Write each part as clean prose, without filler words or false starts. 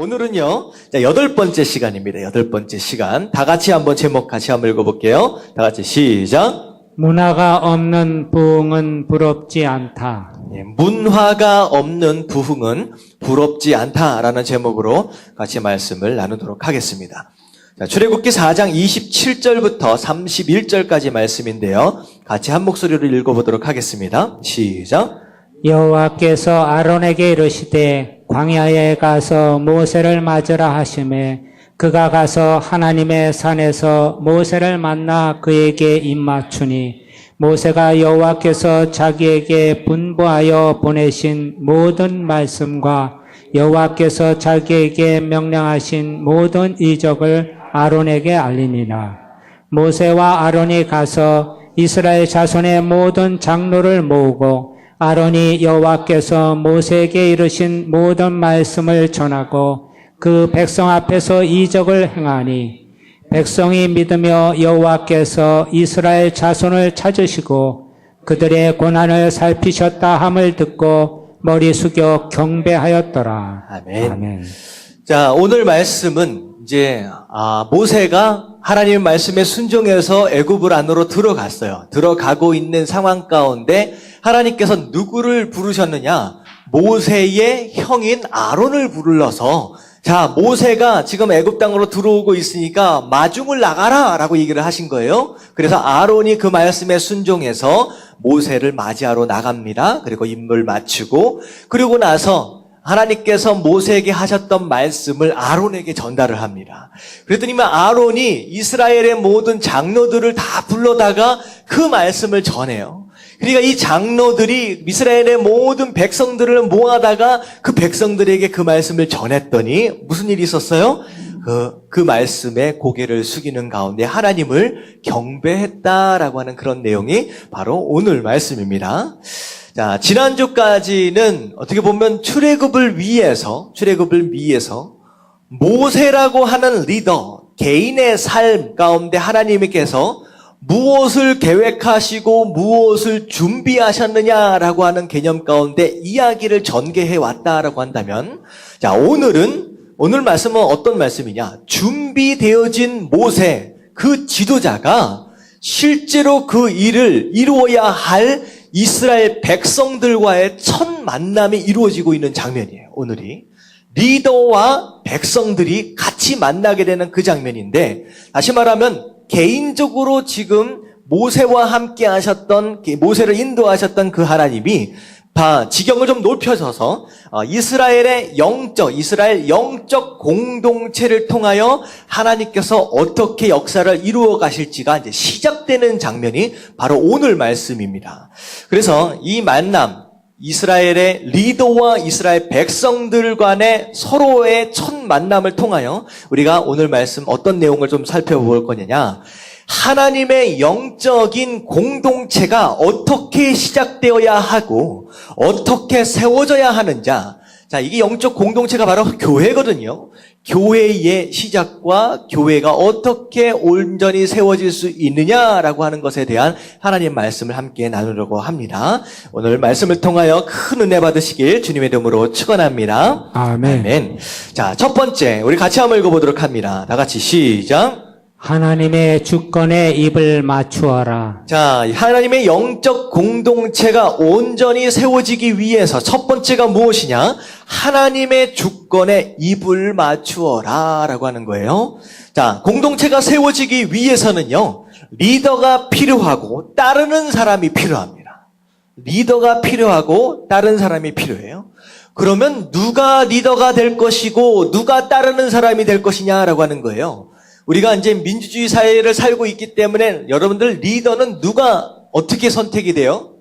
오늘은요, 자, 8번째 시간입니다. 8번째 시간. 다 같이 한번 제목 같이 한번 읽어볼게요. 다 같이 시작. 문화가 없는 부흥은 부럽지 않다. 예, 문화가 없는 부흥은 부럽지 않다라는 제목으로 같이 말씀을 나누도록 하겠습니다. 자, 출애굽기 4장 27절부터 31절까지 말씀인데요. 같이 한 목소리로 읽어보도록 하겠습니다. 시작. 여호와께서 아론에게 이르시되 광야에 가서 모세를 맞으라 하시매 그가 가서 하나님의 산에서 모세를 만나 그에게 입맞추니 모세가 여호와께서 자기에게 분부하여 보내신 모든 말씀과 여호와께서 자기에게 명령하신 모든 이적을 아론에게 알리니라. 모세와 아론이 가서 이스라엘 자손의 모든 장로를 모으고 아론이 여호와께서 모세에게 이르신 모든 말씀을 전하고 그 백성 앞에서 이적을 행하니 백성이 믿으며 여호와께서 이스라엘 자손을 찾으시고 그들의 고난을 살피셨다 함을 듣고 머리 숙여 경배하였더라. 아멘. 아멘. 자, 오늘 말씀은 이제 모세가 하나님의 말씀에 순종해서 애굽을 안으로 들어갔어요. 들어가고 있는 상황 가운데 하나님께서 누구를 부르셨느냐? 모세의 형인 아론을 불러서 자, 모세가 지금 애굽 땅으로 들어오고 있으니까 마중을 나가라라고 얘기를 하신 거예요. 그래서 아론이 그 말씀에 순종해서 모세를 맞이하러 나갑니다. 그리고 임무를 마치고 그리고 나서 하나님께서 모세에게 하셨던 말씀을 아론에게 전달을 합니다. 그랬더니 아론이 이스라엘의 모든 장로들을 다 불러다가 그 말씀을 전해요. 그러니까 이 장로들이 이스라엘의 모든 백성들을 모아다가 그 백성들에게 그 말씀을 전했더니 무슨 일이 있었어요? 그 말씀에 고개를 숙이는 가운데 하나님을 경배했다라고 하는 그런 내용이 바로 오늘 말씀입니다. 자, 지난주까지는 어떻게 보면 출애굽을 위해서 모세라고 하는 리더, 개인의 삶 가운데 하나님께서 무엇을 계획하시고 무엇을 준비하셨느냐라고 하는 개념 가운데 이야기를 전개해 왔다라고 한다면, 자, 오늘 말씀은 어떤 말씀이냐? 준비되어진 모세, 그 지도자가 실제로 그 일을 이루어야 할 이스라엘 백성들과의 첫 만남이 이루어지고 있는 장면이에요, 오늘이. 리더와 백성들이 같이 만나게 되는 그 장면인데, 다시 말하면 개인적으로 지금 모세와 함께 하셨던, 모세를 인도하셨던 그 하나님이 지경을 좀 높여서서 이스라엘 영적 공동체를 통하여 하나님께서 어떻게 역사를 이루어 가실지가 이제 시작되는 장면이 바로 오늘 말씀입니다. 그래서 이 만남, 이스라엘의 리더와 이스라엘 백성들 간의 서로의 첫 만남을 통하여 우리가 오늘 말씀 어떤 내용을 좀 살펴볼 거냐냐. 하나님의 영적인 공동체가 어떻게 시작되어야 하고 어떻게 세워져야 하는지. 자, 이게 영적 공동체가 바로 교회거든요. 교회의 시작과 교회가 어떻게 온전히 세워질 수 있느냐라고 하는 것에 대한 하나님 말씀을 함께 나누려고 합니다. 오늘 말씀을 통하여 큰 은혜 받으시길 주님의 이름으로 축원합니다. 아멘. 아멘. 자, 첫 번째 우리 같이 한번 읽어보도록 합니다. 다 같이 시작. 하나님의 주권에 입을 맞추어라. 자, 하나님의 영적 공동체가 온전히 세워지기 위해서 첫 번째가 무엇이냐? 하나님의 주권에 입을 맞추어라 라고 하는 거예요. 자, 공동체가 세워지기 위해서는요, 리더가 필요하고 따르는 사람이 필요합니다. 리더가 필요하고 따르는 사람이 필요해요. 그러면 누가 리더가 될 것이고 누가 따르는 사람이 될 것이냐라고 하는 거예요. 우리가 이제 민주주의 사회를 살고 있기 때문에 여러분들 리더는 누가 어떻게 선택이 돼요?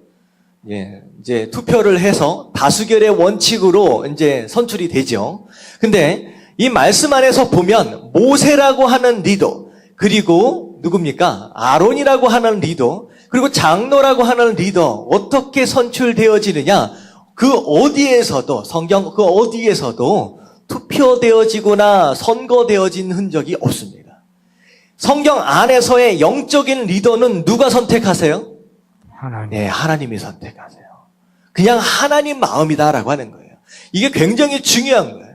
예, 이제 투표를 해서 다수결의 원칙으로 이제 선출이 되죠. 근데 이 말씀 안에서 보면 모세라고 하는 리더, 그리고 누굽니까? 아론이라고 하는 리더, 그리고 장로라고 하는 리더 어떻게 선출되어지느냐? 성경 그 어디에서도 투표되어지거나 선거되어진 흔적이 없습니다. 성경 안에서의 영적인 리더는 누가 선택하세요? 하나님. 네, 하나님이 선택하세요. 그냥 하나님 마음이다라고 하는 거예요. 이게 굉장히 중요한 거예요.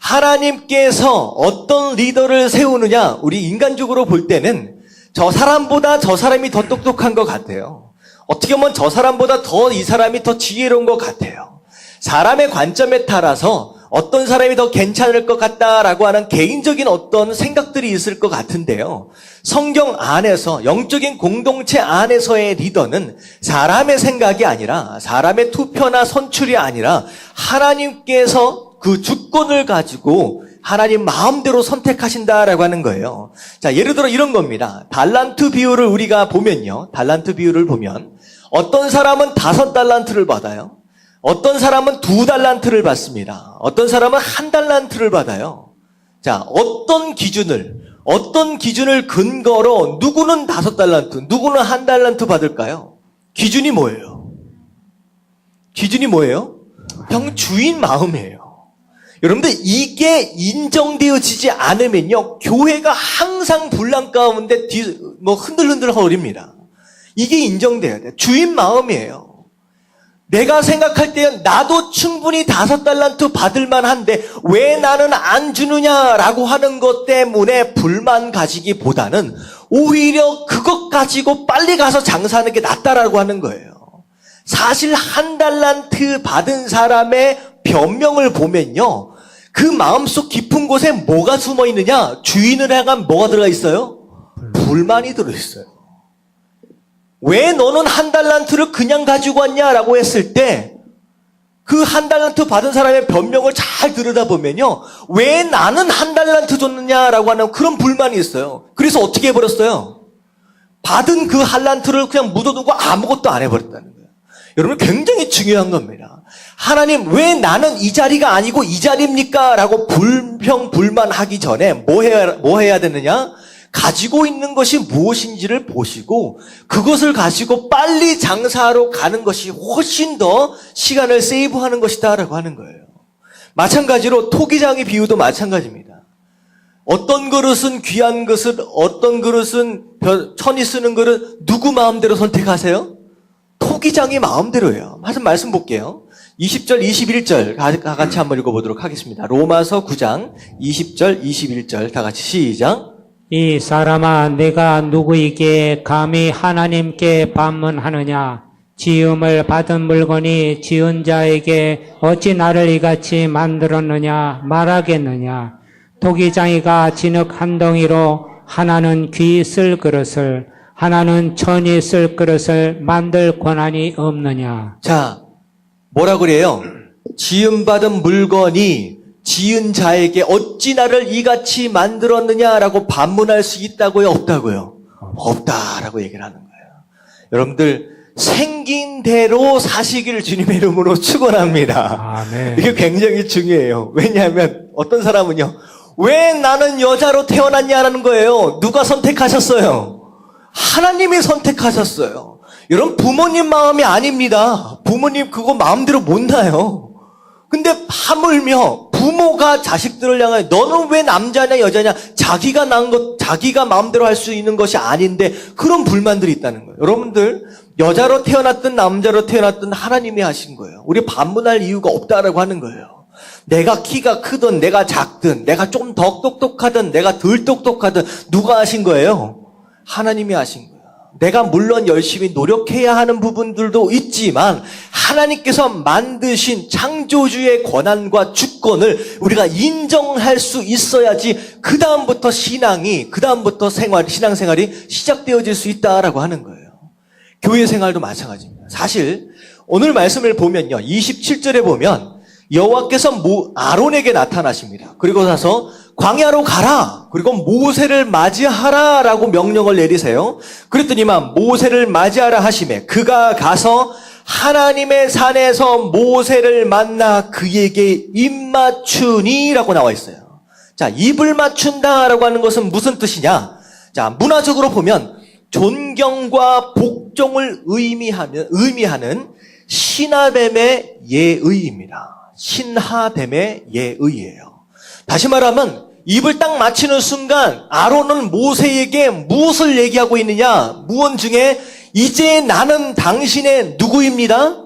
하나님께서 어떤 리더를 세우느냐, 우리 인간적으로 볼 때는 저 사람보다 저 사람이 더 똑똑한 것 같아요. 어떻게 보면 저 사람보다 더 이 사람이 더 지혜로운 것 같아요. 사람의 관점에 따라서 어떤 사람이 더 괜찮을 것 같다라고 하는 개인적인 어떤 생각들이 있을 것 같은데요. 성경 안에서, 영적인 공동체 안에서의 리더는 사람의 생각이 아니라, 사람의 투표나 선출이 아니라 하나님께서 그 주권을 가지고 하나님 마음대로 선택하신다라고 하는 거예요. 자, 예를 들어 이런 겁니다. 달란트 비율을 우리가 보면요. 달란트 비율을 보면 어떤 사람은 5달란트를 받아요. 어떤 사람은 2달란트를 받습니다. 어떤 사람은 1달란트를 받아요. 자, 어떤 기준을 근거로 누구는 5달란트, 누구는 1달란트 받을까요? 기준이 뭐예요? 기준이 뭐예요? 그냥 주인 마음이에요. 여러분들, 이게 인정되어지지 않으면요, 교회가 항상 분란 가운데 흔들흔들 거립니다. 이게 인정돼야 돼요. 주인 마음이에요. 내가 생각할 때 나도 충분히 5달란트 받을 만한데 왜 나는 안 주느냐라고 하는 것 때문에 불만 가지기보다는 오히려 그것 가지고 빨리 가서 장사하는 게 낫다라고 하는 거예요. 사실 1달란트 받은 사람의 변명을 보면요, 그 마음속 깊은 곳에 뭐가 숨어 있느냐? 주인을 향한 뭐가 들어가 있어요? 불만이 들어있어요. 왜 너는 1달란트를 그냥 가지고 왔냐라고 했을 때 그 1달란트 받은 사람의 변명을 잘 들여다보면요, 왜 나는 1달란트 줬느냐라고 하는 그런 불만이 있어요. 그래서 어떻게 해버렸어요? 받은 그 1달란트를 그냥 묻어두고 아무것도 안 해버렸다는 거예요. 여러분, 굉장히 중요한 겁니다. 하나님, 왜 나는 이 자리가 아니고 이 자리입니까? 라고 불평불만하기 전에 뭐 해야 되느냐? 가지고 있는 것이 무엇인지를 보시고 그것을 가지고 빨리 장사하러 가는 것이 훨씬 더 시간을 세이브하는 것이다라고 하는 거예요. 마찬가지로 토기장의 비유도 마찬가지입니다. 어떤 그릇은 귀한 그릇, 어떤 그릇은 천이 쓰는 그릇, 누구 마음대로 선택하세요? 토기장이 마음대로예요. 말씀 볼게요. 20절, 21절 다 같이 한번 읽어보도록 하겠습니다. 로마서 9장 20절, 21절 다 같이 시작. 이 사람아, 내가 누구에게 감히 하나님께 반문하느냐? 지음을 받은 물건이 지은 자에게 어찌 나를 이같이 만들었느냐 말하겠느냐? 토기장이가 진흙 한 덩이로 하나는 귀 쓸 그릇을, 하나는 천이 쓸 그릇을 만들 권한이 없느냐? 자, 뭐라 그래요? 지음받은 물건이 지은 자에게 어찌 나를 이같이 만들었느냐라고 반문할 수 있다고요? 없다고요? 없다라고 얘기를 하는 거예요. 여러분들, 생긴 대로 사시기를 주님의 이름으로 축원합니다. 아멘. 이게 굉장히 중요해요. 왜냐하면 어떤 사람은요, 왜 나는 여자로 태어났냐라는 거예요. 누가 선택하셨어요? 하나님이 선택하셨어요. 여러분, 부모님 마음이 아닙니다. 부모님 그거 마음대로 못 나요. 근데 하물며 부모가 자식들을 향하여 너는 왜 남자냐 여자냐, 자기가 낳은 것 자기가 마음대로 할 수 있는 것이 아닌데 그런 불만들이 있다는 거예요. 여러분들, 여자로 태어났든 남자로 태어났든 하나님이 하신 거예요. 우리 반문할 이유가 없다라고 하는 거예요. 내가 키가 크든 내가 작든 내가 좀 더 똑똑하든 내가 덜 똑똑하든 누가 하신 거예요? 하나님이 하신 거예요. 내가 물론 열심히 노력해야 하는 부분들도 있지만 하나님께서 만드신 창조주의 권한과 주권을 우리가 인정할 수 있어야지 그 다음부터 신앙생활이 시작되어질 수 있다라고 하는 거예요. 교회 생활도 마찬가지입니다. 사실 오늘 말씀을 보면요, 27절에 보면 여호와께서 아론에게 나타나십니다. 그리고 나서 광야로 가라, 그리고 모세를 맞이하라 라고 명령을 내리세요. 그랬더니만 모세를 맞이하라 하시매 그가 가서 하나님의 산에서 모세를 만나 그에게 입맞추니 라고 나와 있어요. 자, 입을 맞춘다 라고 하는 것은 무슨 뜻이냐? 자, 문화적으로 보면 존경과 복종을 의미하는 신하됨의 예의입니다. 신하됨의 예의예요. 다시 말하면 입을 딱 맞추는 순간 아론은 모세에게 무엇을 얘기하고 있느냐? 무언 중에 이제 나는 당신의 누구입니다?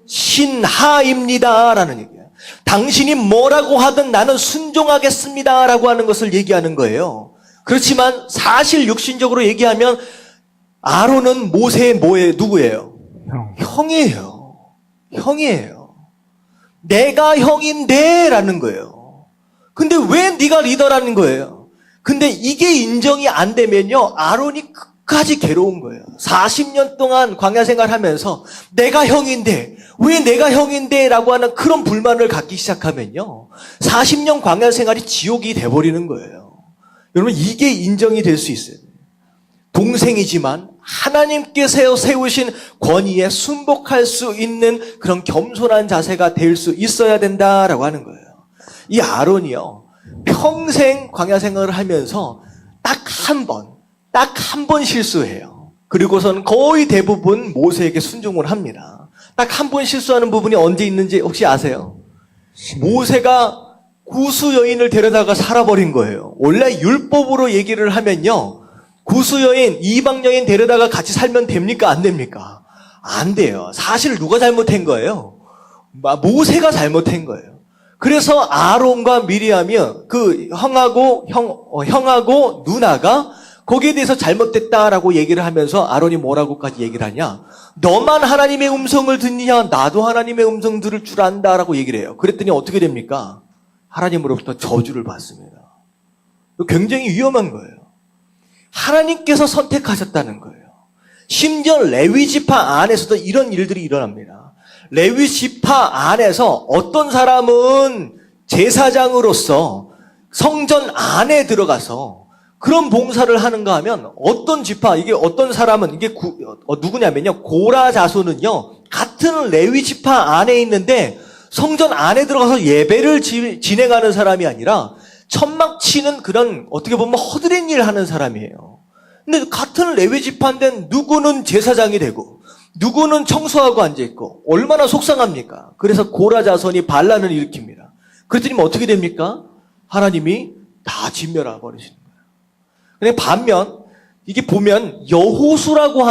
신하입니다 라는 얘기예요. 당신이 뭐라고 하든 나는 순종하겠습니다라고 하는 것을 얘기하는 거예요. 그렇지만 사실 육신적으로 얘기하면 아론은 모세의 누구예요? 형이에요. 형이에요. 내가 형인데 라는 거예요. 근데 왜 네가 리더라는 거예요? 근데 이게 인정이 안 되면요, 아론이 끝까지 괴로운 거예요. 40년 동안 광야 생활하면서 내가 형인데, 왜 내가 형인데 라고 하는 그런 불만을 갖기 시작하면요, 40년 광야 생활이 지옥이 돼버리는 거예요. 여러분, 이게 인정이 될 수 있어요. 동생이지만 하나님께서 세우신 권위에 순복할 수 있는 그런 겸손한 자세가 될 수 있어야 된다라고 하는 거예요. 이 아론이요, 평생 광야 생활을 하면서 딱 한 번 실수해요. 그리고선 거의 대부분 모세에게 순종을 합니다. 딱 한 번 실수하는 부분이 언제 있는지 혹시 아세요? 모세가 구수 여인을 데려다가 살아버린 거예요. 원래 율법으로 얘기를 하면요, 구수 여인, 이방 여인 데려다가 같이 살면 됩니까? 안 됩니까? 안 돼요. 사실 누가 잘못한 거예요? 모세가 잘못한 거예요. 그래서 아론과 미리암이 그 형하고 누나가 거기에 대해서 잘못됐다라고 얘기를 하면서 아론이 뭐라고까지 얘기를 하냐? 너만 하나님의 음성을 듣느냐? 나도 하나님의 음성 들을 줄 안다라고 얘기를 해요. 그랬더니 어떻게 됩니까? 하나님으로부터 저주를 받습니다. 굉장히 위험한 거예요. 하나님께서 선택하셨다는 거예요. 심지어 레위 지파 안에서도 이런 일들이 일어납니다. 레위 지파 안에서 어떤 사람은 제사장으로서 성전 안에 들어가서 그런 봉사를 하는가 하면, 어떤 지파, 이게 어떤 사람은, 이게 누구냐면요, 고라 자손은요, 같은 레위 지파 안에 있는데 성전 안에 들어가서 예배를 진행하는 사람이 아니라 천막 치는 그런, 어떻게 보면 허드렛 일 하는 사람이에요. 근데 같은 레위 지파인데 누구는 제사장이 되고 누구는 청소하고 앉아있고, 얼마나 속상합니까? 그래서 고라 자손이 반란을 일으킵니다. 그랬더니 어떻게 됩니까? 하나님이 다 진멸해 버리시는 거예요. 근데 반면 이게 보면 여호수아라고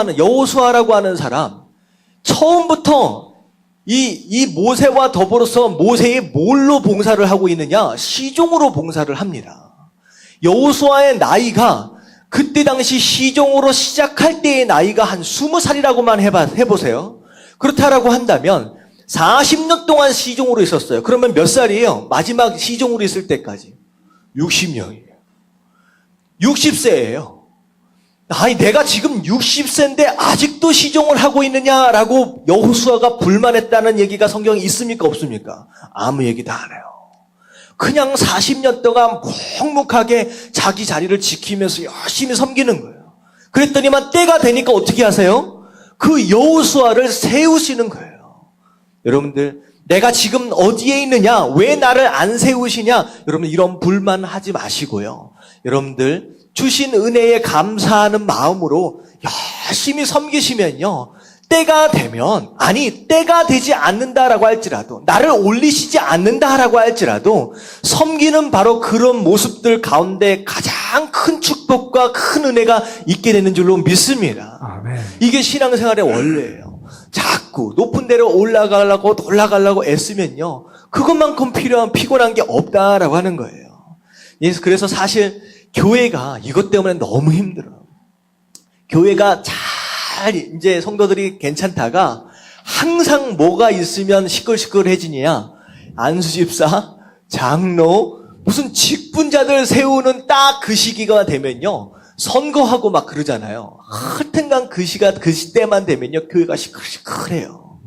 하는 사람, 처음부터 이 모세와 더불어서 모세의 뭘로 봉사를 하고 있느냐? 시종으로 봉사를 합니다. 여호수아의 나이가 그때 당시 시종으로 시작할 때의 나이가 한 20살이라고만 해보세요. 그렇다라고 한다면 40년 동안 시종으로 있었어요. 그러면 몇 살이에요? 마지막 시종으로 있을 때까지 60년이에요. 60세예요. 내가 지금 60세인데 아직도 시종을 하고 있느냐라고 여호수아가 불만했다는 얘기가 성경에 있습니까? 없습니까? 아무 얘기도 안 해요. 그냥 40년 동안 묵묵하게 자기 자리를 지키면서 열심히 섬기는 거예요. 그랬더니만 때가 되니까 어떻게 하세요? 그 여호수아를 세우시는 거예요. 여러분들, 내가 지금 어디에 있느냐? 왜 나를 안 세우시냐? 여러분, 이런 불만하지 마시고요. 여러분들, 주신 은혜에 감사하는 마음으로 열심히 섬기시면요, 때가 되면, 때가 되지 않는다라고 할지라도, 나를 올리시지 않는다라고 할지라도, 섬기는 바로 그런 모습들 가운데 가장 큰 축복과 큰 은혜가 있게 되는 줄로 믿습니다. 아멘. 이게 신앙생활의 원리예요. 자꾸 높은 데로 올라가려고 애쓰면요, 그것만큼 피곤한 게 없다라고 하는 거예요. 그래서 사실 교회가 이것 때문에 너무 힘들어요. 교회가 이제 성도들이 괜찮다가 항상 뭐가 있으면 시끌시끌해지냐? 안수집사, 장로, 무슨 직분자들 세우는 딱 그 시기가 되면요, 선거하고 막 그러잖아요. 하여튼간 그 시대만 되면요, 교회가 시끌시끌해요.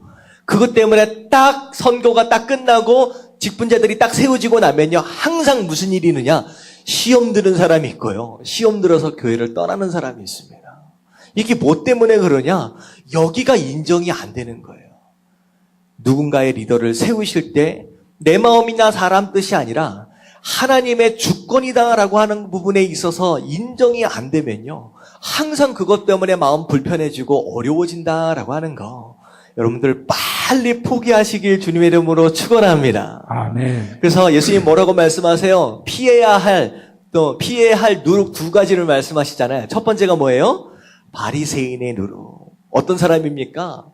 그것 때문에 딱 선거가 딱 끝나고 직분자들이 딱 세워지고 나면요, 항상 무슨 일이 있느냐? 시험 드는 사람이 있고요, 시험 들어서 교회를 떠나는 사람이 있습니다. 이게 뭐 때문에 그러냐? 여기가 인정이 안 되는 거예요. 누군가의 리더를 세우실 때 내 마음이나 사람 뜻이 아니라 하나님의 주권이다라고 하는 부분에 있어서 인정이 안 되면요, 항상 그것 때문에 마음 불편해지고 어려워진다라고 하는 거, 여러분들 빨리 포기하시길 주님의 이름으로 축원합니다. 아멘. 그래서 예수님 뭐라고 말씀하세요? 피해야 할 누룩 두 가지를 말씀하시잖아요. 첫 번째가 뭐예요? 바리새인의 누룩. 어떤 사람입니까?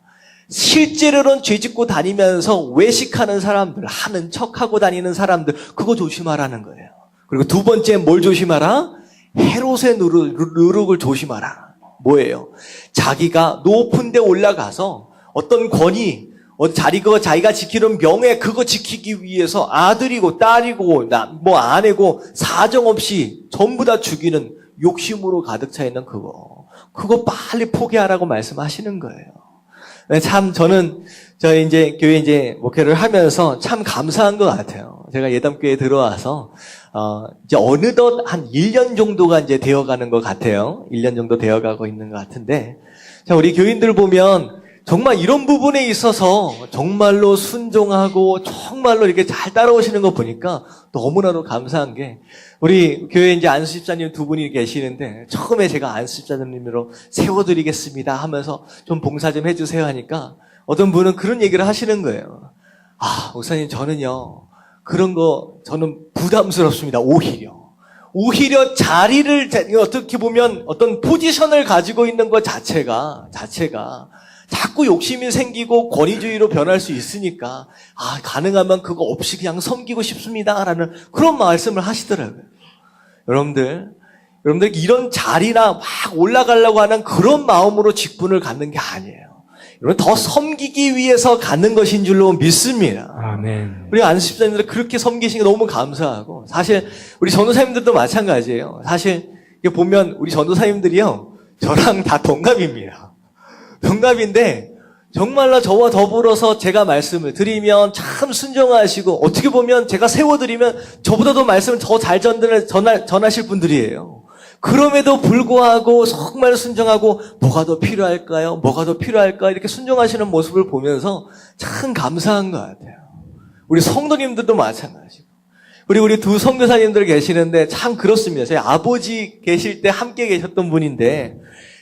실제로는 죄 짓고 다니면서 외식하는 사람들, 하는 척하고 다니는 사람들, 그거 조심하라는 거예요. 그리고 두 번째 뭘 조심하라? 헤롯의 누룩을 조심하라. 뭐예요? 자기가 높은 데 올라가서 어떤 권위, 자기가 지키는 명예, 그거 지키기 위해서 아들이고 딸이고 뭐 아내고 사정없이 전부 다 죽이는 욕심으로 가득 차 있는 그거 빨리 포기하라고 말씀하시는 거예요. 참 저희 이제 교회 이제 목회를 하면서 참 감사한 것 같아요. 제가 예담교회에 들어와서 이제 어느덧 한 1년 정도가 이제 되어가는 것 같아요. 1년 정도 되어가고 있는 것 같은데, 자, 우리 교인들 보면 정말 이런 부분에 있어서 정말로 순종하고 정말로 이렇게 잘 따라오시는 거 보니까 너무나도 감사한 게, 우리 교회에 이제 안수 집사님 두 분이 계시는데, 처음에 제가 안수 집사님으로 세워드리겠습니다 하면서 좀 봉사 좀 해주세요 하니까 어떤 분은 그런 얘기를 하시는 거예요. 목사님, 저는요 그런 거 저는 부담스럽습니다. 오히려 자리를, 어떻게 보면 어떤 포지션을 가지고 있는 것 자체가 자꾸 욕심이 생기고 권위주의로 변할 수 있으니까 가능하면 그거 없이 그냥 섬기고 싶습니다라는 그런 말씀을 하시더라고요. 여러분들 이런 자리나 막 올라가려고 하는 그런 마음으로 직분을 갖는 게 아니에요. 여러분, 더 섬기기 위해서 갖는 것인 줄로 믿습니다. 아멘. 우리 안수 집사님들 그렇게 섬기신 게 너무 감사하고, 사실 우리 전도사님들도 마찬가지예요. 사실 이게 보면 우리 전도사님들이요 저랑 다 동갑입니다. 동갑인데 정말로 저와 더불어서 제가 말씀을 드리면 참 순종하시고, 어떻게 보면 제가 세워드리면 저보다도 말씀을 더 잘 전하실 분들이에요. 그럼에도 불구하고 정말 순종하고, 뭐가 더 필요할까요? 이렇게 순종하시는 모습을 보면서 참 감사한 것 같아요. 우리 성도님들도 마찬가지고, 우리 두 선교사님들 계시는데 참 그렇습니다. 저희 아버지 계실 때 함께 계셨던 분인데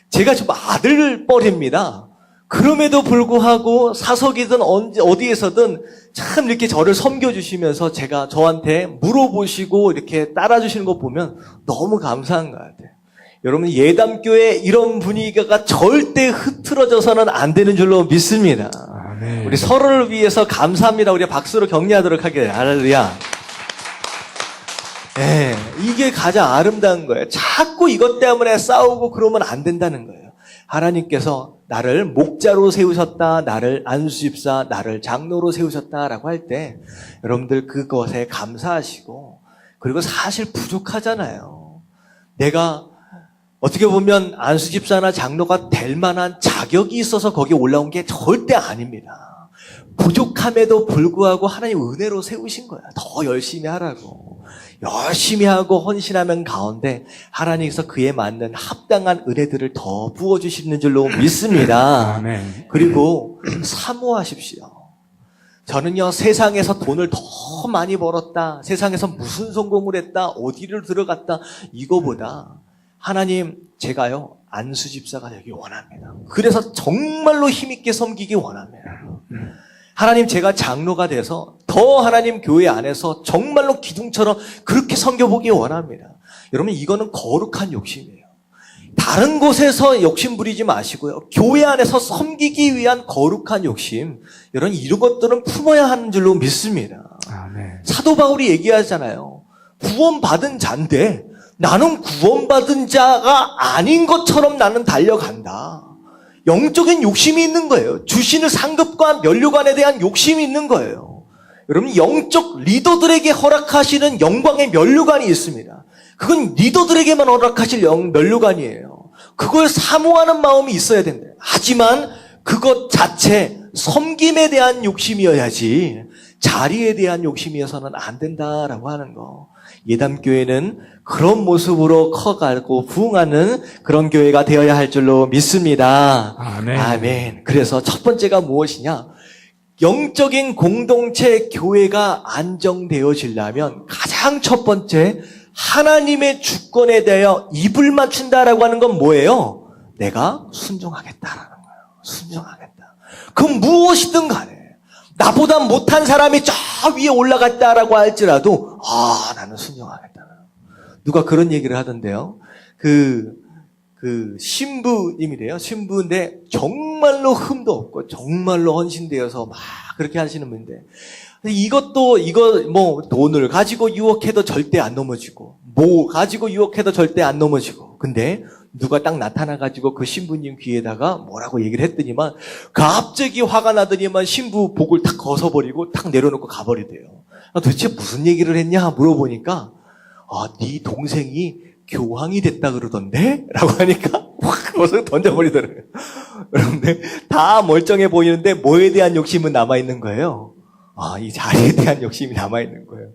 제가 좀 아들뻘입니다. 그럼에도 불구하고 사석이든 어디에서든 참 이렇게 저를 섬겨주시면서 저한테 물어보시고 이렇게 따라주시는 거 보면 너무 감사한 것 같아요. 여러분, 예담교회 이런 분위기가 절대 흐트러져서는 안 되는 줄로 믿습니다. 아멘. 우리 서로를 위해서 감사합니다. 우리 박수로 격려하도록 하겠습니다. 할렐루야. 네, 이게 가장 아름다운 거예요. 자꾸 이것 때문에 싸우고 그러면 안 된다는 거예요. 하나님께서 나를 목자로 세우셨다, 나를 안수집사, 나를 장로로 세우셨다라고 할 때 여러분들 그것에 감사하시고, 그리고 사실 부족하잖아요. 내가 어떻게 보면 안수집사나 장로가 될 만한 자격이 있어서 거기에 올라온 게 절대 아닙니다. 부족함에도 불구하고 하나님 은혜로 세우신 거야. 더 열심히 하라고. 열심히 하고 헌신하는 가운데 하나님께서 그에 맞는 합당한 은혜들을 더 부어주시는 줄로 믿습니다. 아멘. 그리고 사모하십시오. 저는요, 세상에서 돈을 더 많이 벌었다, 세상에서 무슨 성공을 했다, 어디를 들어갔다, 이거보다 하나님, 제가요 안수집사가 되기 원합니다. 그래서 정말로 힘있게 섬기기 원합니다. 하나님, 제가 장로가 돼서 더 하나님 교회 안에서 정말로 기둥처럼 그렇게 섬겨보기 원합니다. 여러분, 이거는 거룩한 욕심이에요. 다른 곳에서 욕심 부리지 마시고요, 교회 안에서 섬기기 위한 거룩한 욕심, 여러분, 이런 것들은 품어야 하는 줄로 믿습니다. 아멘. 사도 바울이 얘기하잖아요. 구원받은 자인데 나는 구원받은 자가 아닌 것처럼 나는 달려간다. 영적인 욕심이 있는 거예요. 주시는 상급과 면류관에 대한 욕심이 있는 거예요. 여러분, 영적 리더들에게 허락하시는 영광의 면류관이 있습니다. 그건 리더들에게만 허락하실 면류관이에요. 그걸 사모하는 마음이 있어야 된다. 하지만 그것 자체 섬김에 대한 욕심이어야지 자리에 대한 욕심이어서는 안 된다라고 하는 거. 예담교회는 그런 모습으로 커가고 부흥하는 그런 교회가 되어야 할 줄로 믿습니다. 아멘. 아멘. 그래서 첫 번째가 무엇이냐? 영적인 공동체 교회가 안정되어지려면 가장 첫 번째, 하나님의 주권에 대하여 입을 맞춘다라고 하는 건 뭐예요? 내가 순종하겠다라는 거예요. 순종하겠다. 그럼 무엇이든 간에 나보다 못한 사람이 저 위에 올라갔다라고 할지라도 나는 순종하겠다. 누가 그런 얘기를 하던데요. 그 신부님이래요. 신부인데 정말로 흠도 없고 정말로 헌신되어서 막 그렇게 하시는 분인데 이거 뭐 돈을 가지고 유혹해도 절대 안 넘어지고 뭐 가지고 유혹해도 절대 안 넘어지고 근데 누가 딱 나타나가지고 그 신부님 귀에다가 뭐라고 얘기를 했더니만 갑자기 화가 나더니만 신부 복을 탁 거서버리고 탁 내려놓고 가버리대요. 도대체 무슨 얘기를 했냐 물어보니까 네 동생이 교황이 됐다 그러던데? 라고 하니까 확 벗어 던져버리더라고요. 여러분들 다 멀쩡해 보이는데 뭐에 대한 욕심은 남아있는 거예요. 이 자리에 대한 욕심이 남아있는 거예요.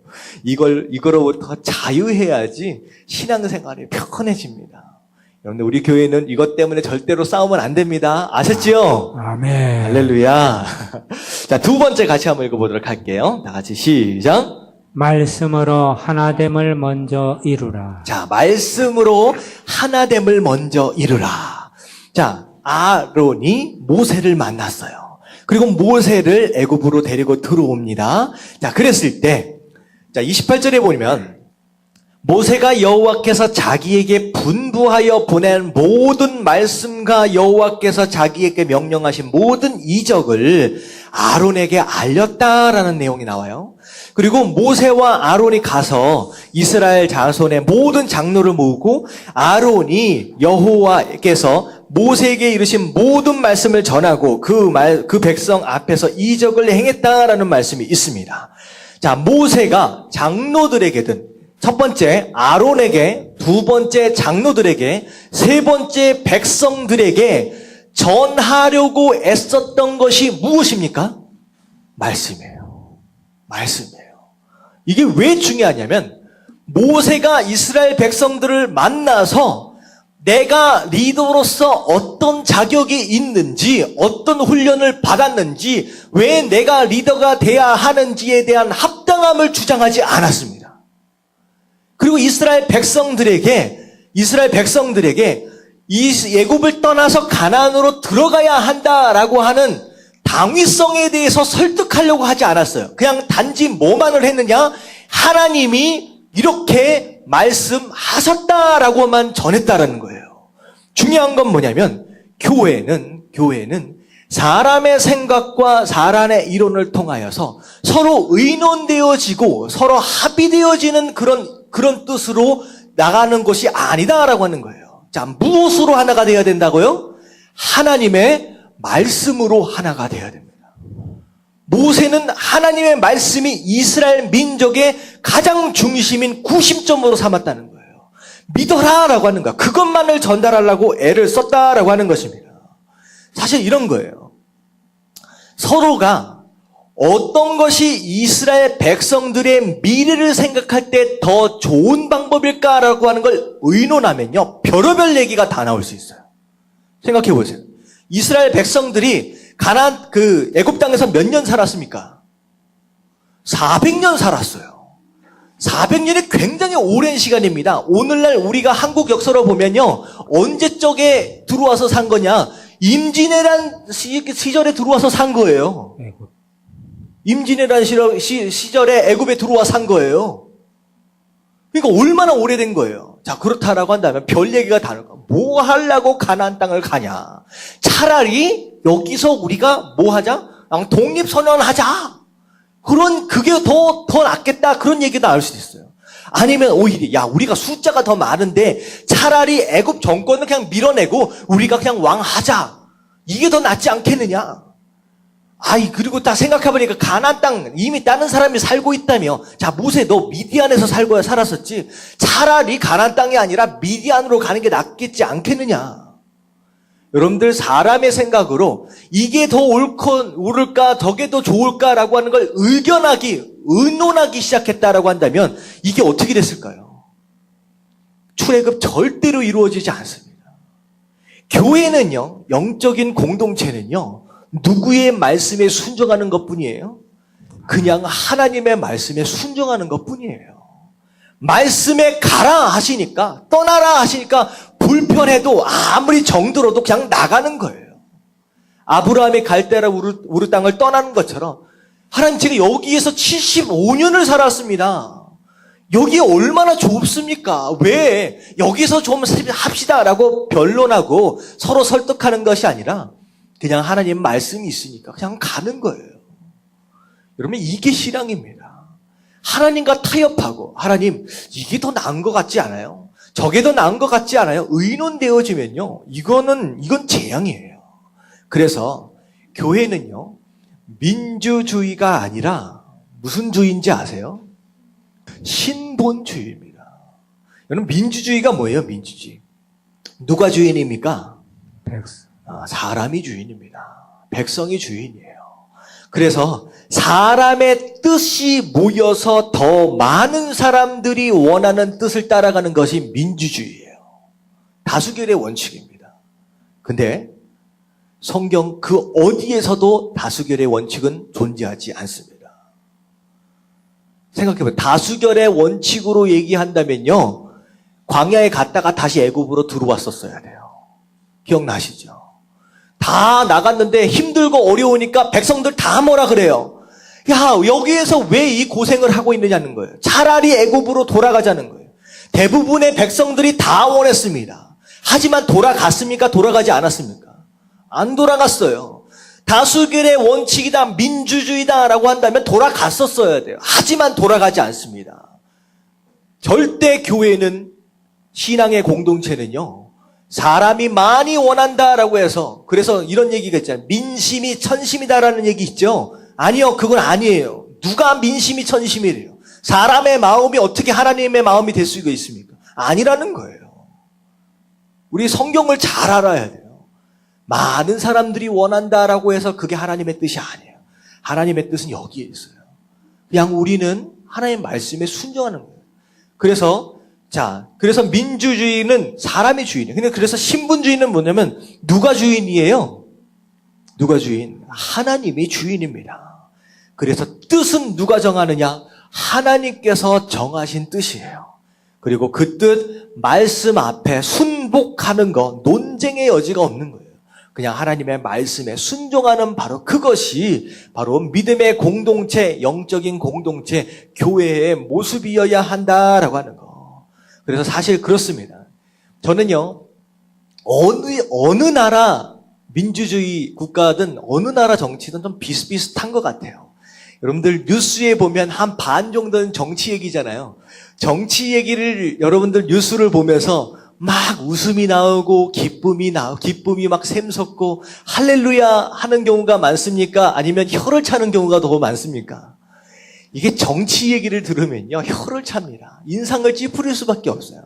이거로부터 자유해야지 신앙생활이 편해집니다. 여러분들 우리 교회는 이것 때문에 절대로 싸우면 안 됩니다. 아셨죠? 아멘. 할렐루야. 자, 두 번째 같이 한번 읽어보도록 할게요. 다 같이 시작. 말씀으로 하나됨을 먼저 이루라. 자, 말씀으로 하나됨을 먼저 이루라. 자, 아론이 모세를 만났어요. 그리고 모세를 애굽으로 데리고 들어옵니다. 자, 그랬을 때, 자, 28절에 보면, 모세가 여호와께서 자기에게 분부하여 보낸 모든 말씀과 여호와께서 자기에게 명령하신 모든 이적을 아론에게 알렸다라는 내용이 나와요. 그리고 모세와 아론이 가서 이스라엘 자손의 모든 장로를 모으고 아론이 여호와께서 모세에게 이르신 모든 말씀을 전하고 그 백성 앞에서 이적을 행했다라는 말씀이 있습니다. 자, 모세가 장로들에게든 첫 번째 아론에게, 두 번째 장로들에게, 세 번째 백성들에게 전하려고 애썼던 것이 무엇입니까? 말씀이에요. 말씀이에요. 이게 왜 중요하냐면 모세가 이스라엘 백성들을 만나서 내가 리더로서 어떤 자격이 있는지, 어떤 훈련을 받았는지, 왜 내가 리더가 돼야 하는지에 대한 합당함을 주장하지 않았습니다. 그리고 이스라엘 백성들에게 이 애굽을 떠나서 가나안으로 들어가야 한다라고 하는 당위성에 대해서 설득하려고 하지 않았어요. 그냥 단지 뭐만을 했느냐? 하나님이 이렇게 말씀하셨다라고만 전했다라는 거예요. 중요한 건 뭐냐면 교회는 사람의 생각과 사람의 이론을 통하여서 서로 의논되어지고 서로 합의되어지는 그런 뜻으로 나가는 것이 아니다라고 하는 거예요. 자, 무엇으로 하나가 되어야 된다고요? 하나님의 말씀으로 하나가 되어야 됩니다. 모세는 하나님의 말씀이 이스라엘 민족의 가장 중심인 구심점으로 삼았다는 거예요. 믿어라라고 하는 거야. 그것만을 전달하려고 애를 썼다라고 하는 것입니다. 사실 이런 거예요. 서로가 어떤 것이 이스라엘 백성들의 미래를 생각할 때 더 좋은 방법일까라고 하는 걸 의논하면요, 별의별 얘기가 다 나올 수 있어요. 생각해 보세요. 이스라엘 백성들이 가나안 애굽 땅에서 몇 년 살았습니까? 400년 살았어요. 400년이 굉장히 오랜 시간입니다. 오늘날 우리가 한국 역사로 보면요, 언제적에 들어와서 산 거냐? 임진왜란 시절에 들어와서 산 거예요. 임진왜란 시절에 애굽에 들어와 산 거예요. 그러니까 얼마나 오래된 거예요. 자, 그렇다라고 한다면 별 얘기가 다른 거야. 뭐 하려고 가나안 땅을 가냐? 차라리 여기서 우리가 뭐 하자? 독립선언하자. 그게 더 낫겠다. 그런 얘기도 나올 수도 있어요. 아니면 오히려 야, 우리가 숫자가 더 많은데 차라리 애굽 정권을 그냥 밀어내고 우리가 그냥 왕하자. 이게 더 낫지 않겠느냐? 그리고 딱 생각해보니까 가나안 땅 이미 다른 사람이 살고 있다며. 자, 모세 너 미디안에서 살았었지. 차라리 가나안 땅이 아니라 미디안으로 가는 게 낫겠지 않겠느냐. 여러분들 사람의 생각으로 이게 더 옳을까 저게 더 좋을까라고 하는 걸 의논하기 시작했다라고 한다면 이게 어떻게 됐을까요? 출애굽 절대로 이루어지지 않습니다. 교회는요, 영적인 공동체는요, 누구의 말씀에 순종하는 것뿐이에요? 그냥 하나님의 말씀에 순종하는 것뿐이에요. 말씀에 가라 하시니까, 떠나라 하시니까 불편해도 아무리 정들어도 그냥 나가는 거예요. 아브라함이 갈대라 우르 땅을 떠나는 것처럼 하나님, 제가 여기에서 75년을 살았습니다. 여기 얼마나 좁습니까? 왜 여기서 좀 합시다라고 변론하고 서로 설득하는 것이 아니라 그냥 하나님 말씀이 있으니까 그냥 가는 거예요. 여러분, 이게 신앙입니다. 하나님과 타협하고, 하나님 이게 더 나은 것 같지 않아요? 저게 더 나은 것 같지 않아요? 의논되어지면요, 이건 재앙이에요. 그래서 교회는요, 민주주의가 아니라 무슨 주의인지 아세요? 신본주의입니다. 여러분, 민주주의가 뭐예요? 민주주의. 누가 주인입니까? 백성. 사람이 주인입니다. 백성이 주인이에요. 그래서 사람의 뜻이 모여서 더 많은 사람들이 원하는 뜻을 따라가는 것이 민주주의예요. 다수결의 원칙입니다. 근데 성경 그 어디에서도 다수결의 원칙은 존재하지 않습니다. 생각해보세요. 다수결의 원칙으로 얘기한다면요, 광야에 갔다가 다시 애굽으로 들어왔었어야 돼요. 기억나시죠? 다 나갔는데 힘들고 어려우니까 백성들 다 뭐라 그래요? 야, 여기에서 왜 이 고생을 하고 있느냐는 거예요. 차라리 애굽으로 돌아가자는 거예요. 대부분의 백성들이 다 원했습니다. 하지만 돌아갔습니까? 돌아가지 않았습니까? 안 돌아갔어요. 다수결의 원칙이다, 민주주의다라고 한다면 돌아갔었어야 돼요. 하지만 돌아가지 않습니다. 절대 교회는, 신앙의 공동체는요, 사람이 많이 원한다라고 해서, 그래서 이런 얘기가 있잖아요. 민심이 천심이다라는 얘기 있죠? 아니요, 그건 아니에요. 누가 민심이 천심이래요? 사람의 마음이 어떻게 하나님의 마음이 될 수가 있습니까? 아니라는 거예요. 우리 성경을 잘 알아야 돼요. 많은 사람들이 원한다라고 해서 그게 하나님의 뜻이 아니에요. 하나님의 뜻은 여기에 있어요. 그냥 우리는 하나님의 말씀에 순종하는 거예요. 그래서 민주주의는 사람이 주인이에요. 근데 그래서 신분주의는 뭐냐면 누가 주인이에요? 누가 주인? 하나님이 주인입니다. 그래서 뜻은 누가 정하느냐? 하나님께서 정하신 뜻이에요. 그리고 그 뜻, 말씀 앞에 순복하는 거, 논쟁의 여지가 없는 거예요. 그냥 하나님의 말씀에 순종하는 바로 그것이 바로 믿음의 공동체, 영적인 공동체, 교회의 모습이어야 한다라고 하는 거. 그래서 사실 그렇습니다. 저는요, 어느 나라 민주주의 국가든 어느 나라 정치든 좀 비슷비슷한 것 같아요. 여러분들 뉴스에 보면 한 반 정도는 정치 얘기잖아요. 정치 얘기를 여러분들 뉴스를 보면서 막 웃음이 나오고 기쁨이 막 샘솟고 할렐루야 하는 경우가 많습니까? 아니면 혀를 차는 경우가 더 많습니까? 이게 정치 얘기를 들으면요, 혀를 찹니다. 인상을 찌푸릴 수밖에 없어요.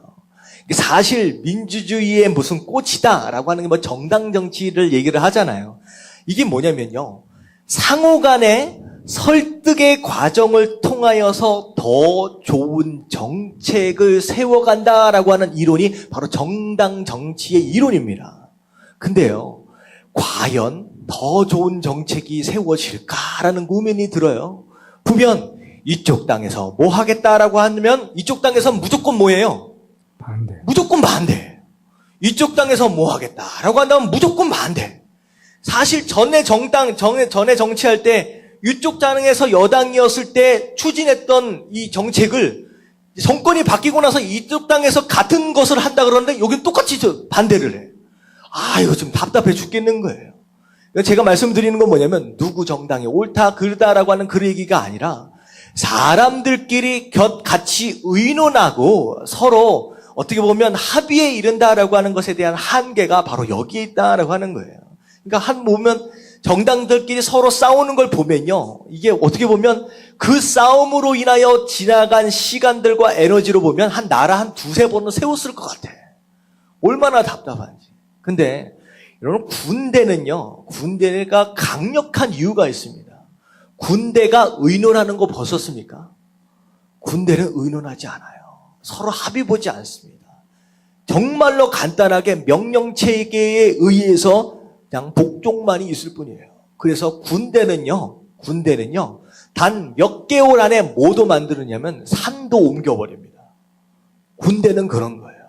사실 민주주의의 무슨 꽃이다라고 하는 게 뭐 정당 정치를 얘기를 하잖아요. 이게 뭐냐면요, 상호 간에 설득의 과정을 통하여서 더 좋은 정책을 세워간다라고 하는 이론이 바로 정당 정치의 이론입니다. 근데요, 과연 더 좋은 정책이 세워질까라는 고민이 들어요. 보면 이쪽 당에서 뭐 하겠다라고 하면 이쪽 당에서 무조건 뭐예요? 반대. 무조건 반대. 이쪽 당에서 뭐 하겠다라고 한다면 무조건 반대. 사실 전에 정치할 때 이쪽 당에서 여당이었을 때 추진했던 이 정책을 정권이 바뀌고 나서 이쪽 당에서 같은 것을 한다 그러는데 여기는 똑같이 반대를 해. 이거 좀 답답해 죽겠는 거예요. 제가 말씀드리는 건 뭐냐면 누구 정당이 옳다 그르다라고 하는 그 얘기가 아니라 사람들끼리 같이 의논하고 서로 어떻게 보면 합의에 이른다라고 하는 것에 대한 한계가 바로 여기에 있다라고 하는 거예요. 그러니까 보면 정당들끼리 서로 싸우는 걸 보면요, 이게 어떻게 보면 그 싸움으로 인하여 지나간 시간들과 에너지로 보면 한 나라 한 두세 번은 세웠을 것 같아. 얼마나 답답한지. 근데 여러분, 군대가 강력한 이유가 있습니다. 군대가 의논하는 거 벗었습니까? 군대는 의논하지 않아요. 서로 합의 보지 않습니다. 정말로 간단하게 명령체계에 의해서 그냥 복종만이 있을 뿐이에요. 그래서 군대는요, 단 몇 개월 안에 뭐도 만드느냐면 산도 옮겨버립니다. 군대는 그런 거예요.